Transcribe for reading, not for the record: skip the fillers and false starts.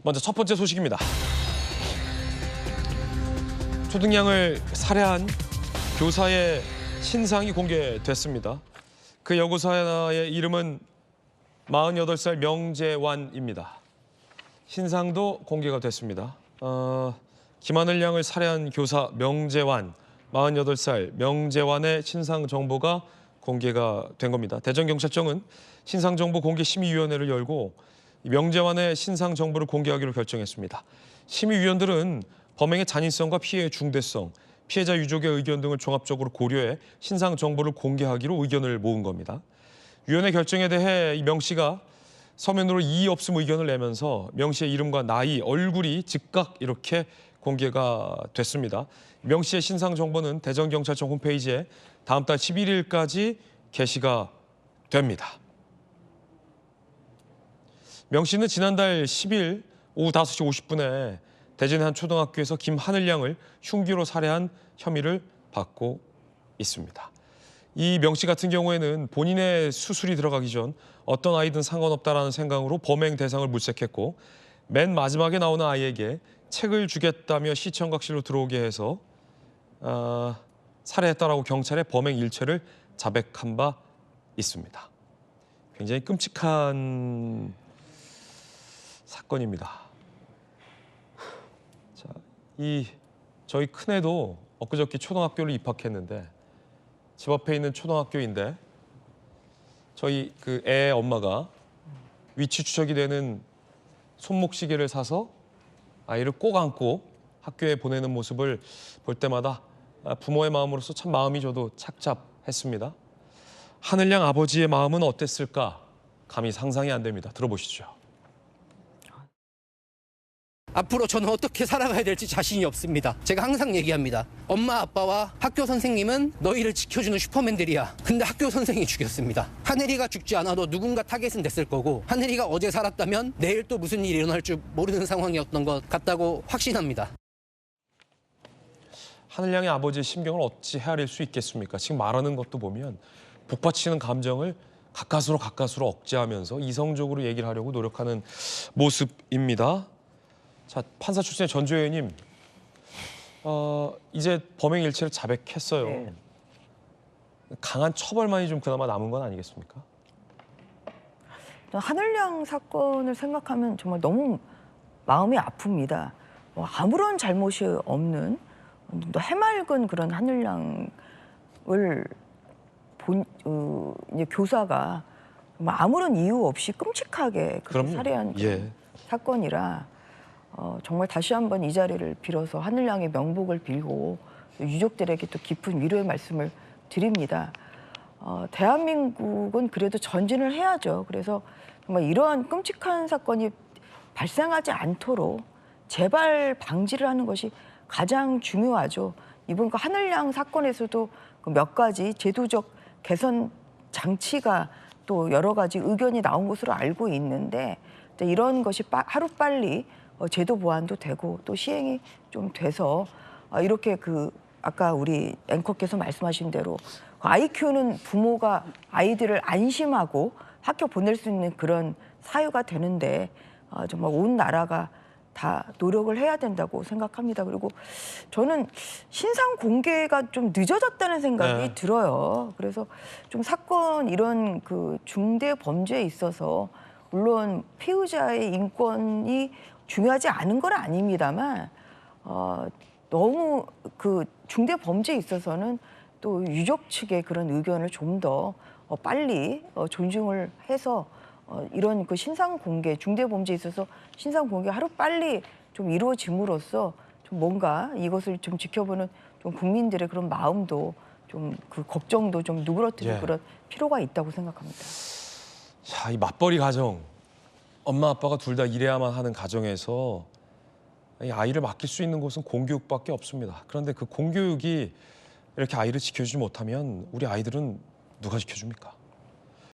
먼저 첫 번째 소식입니다. 초등량을 살해한 교사의 신상이 공개됐습니다. 그 여고사의 이름은 48살 명재완입니다. 신상도 공개가 됐습니다. 김하늘 양을 살해한 교사 명재완, 48살 명재완의 신상 정보가 공개가 된 겁니다. 대전경찰청은 신상정보 공개심의위원회를 열고 명재완의 신상 정보를 공개하기로 결정했습니다. 심의위원들은 범행의 잔인성과 피해의 중대성, 피해자 유족의 의견 등을 종합적으로 고려해 신상 정보를 공개하기로 의견을 모은 겁니다. 위원회 결정에 대해 명 씨가 서면으로 이의 없음 의견을 내면서 명 씨의 이름과 나이, 얼굴이 즉각 이렇게 공개가 됐습니다. 명 씨의 신상 정보는 대전경찰청 홈페이지에 다음 달 11일까지 게시가 됩니다. 명 씨는 지난달 10일 오후 5시 50분에 대전의 한 초등학교에서 김하늘 양을 흉기로 살해한 혐의를 받고 있습니다. 이 명 씨 같은 경우에는 본인의 수술이 들어가기 전 어떤 아이든 상관없다라는 생각으로 범행 대상을 물색했고 맨 마지막에 나오는 아이에게 책을 주겠다며 시청각실로 들어오게 해서 살해했다라고 경찰에 범행 일체를 자백한 바 있습니다. 굉장히 끔찍한 사건입니다. 자, 저희 큰애도 엊그저께 초등학교를 입학했는데 집 앞에 있는 초등학교인데 저희 그 애 엄마가 위치 추적이 되는 손목시계를 사서 아이를 꼭 안고 학교에 보내는 모습을 볼 때마다 부모의 마음으로서 참 마음이 저도 착잡했습니다. 하늘 양 아버지의 마음은 어땠을까? 감히 상상이 안 됩니다. 들어보시죠. 앞으로 저는 어떻게 살아가야 될지 자신이 없습니다. 제가 항상 얘기합니다. 엄마, 아빠와 학교 선생님은 너희를 지켜주는 슈퍼맨들이야. 근데 학교 선생이 죽였습니다. 하늘이가 죽지 않아도 누군가 타겟은 됐을 거고 하늘이가 어제 살았다면 내일 또 무슨 일이 일어날 줄 모르는 상황이었던 것 같다고 확신합니다. 하늘 양의 아버지의 심경을 어찌 헤아릴 수 있겠습니까? 지금 말하는 것도 보면 복받치는 감정을 가까스로 억제하면서 이성적으로 얘기를 하려고 노력하는 모습입니다. 자, 판사 출신의 전조 의원님, 이제 범행 일체를 자백했어요. 네. 강한 처벌만이 좀 그나마 남은 건 아니겠습니까? 하늘양 사건을 생각하면 정말 너무 마음이 아픕니다. 아무런 잘못이 없는 또 해맑은 그런 하늘양을 이제 교사가 정말 아무런 이유 없이 끔찍하게 그렇게 살해한 그런 사건이라 정말 다시 한번 이 자리를 빌어서 하늘양의 명복을 빌고 유족들에게 또 깊은 위로의 말씀을 드립니다. 대한민국은 그래도 전진을 해야죠. 그래서 정말 이러한 끔찍한 사건이 발생하지 않도록 재발 방지를 하는 것이 가장 중요하죠. 이번 그 하늘양 사건에서도 그 몇 가지 제도적 개선 장치가 또 여러 가지 의견이 나온 것으로 알고 있는데 이런 것이 하루빨리 제도 보완도 되고 또 시행이 좀 돼서 이렇게 아까 우리 앵커께서 말씀하신 대로 아이 키우는 부모가 아이들을 안심하고 학교 보낼 수 있는 그런 사유가 되는데 정말 온 나라가 다 노력을 해야 된다고 생각합니다. 그리고 저는 신상 공개가 좀 늦어졌다는 생각이 들어요. 그래서 좀 사건 이런 그 중대 범죄에 있어서 물론 피의자의 인권이 중요하지 않은 건 아닙니다만 너무 그 중대 범죄에 있어서는 또 유족 측의 그런 의견을 좀 더 빨리 존중을 해서 이런 그 신상 공개, 중대 범죄에 있어서 신상 공개 하루 빨리 좀 이루어짐으로써 좀 뭔가 이것을 좀 지켜보는 좀 국민들의 그런 마음도 좀 그 걱정도 좀 누그러뜨릴 그런 필요가 있다고 생각합니다. 자, 이 맞벌이 가정, 엄마 아빠가 둘 다 일해야만 하는 가정에서 이 아이를 맡길 수 있는 곳은 공교육밖에 없습니다. 그런데 그 공교육이 이렇게 아이를 지켜주지 못하면 우리 아이들은 누가 지켜줍니까?